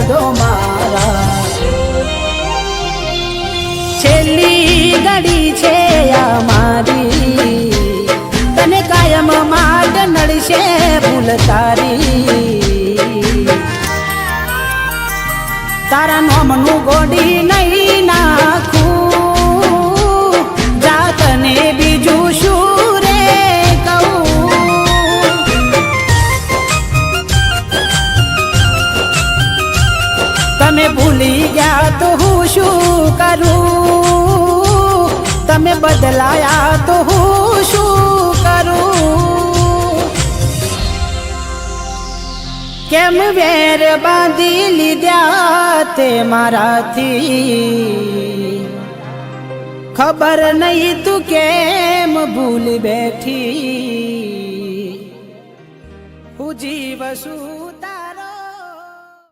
દો મારા છેલ્લી ઘડી છે આ મારી તને કાયમ માટે નડશે ભૂલ તારી તારા નોમનું ગોડી નહીં નાખું જાતને બીજું શું રે કહું તમે ભૂલી ગયા તો હું શું કરું તમે બદલાયા તો હું શું કરું કેમ વેર બાંધી લીધા તે મારાથી ખબર નહીં તું કેમ ભૂલી બેઠી હું જીવશું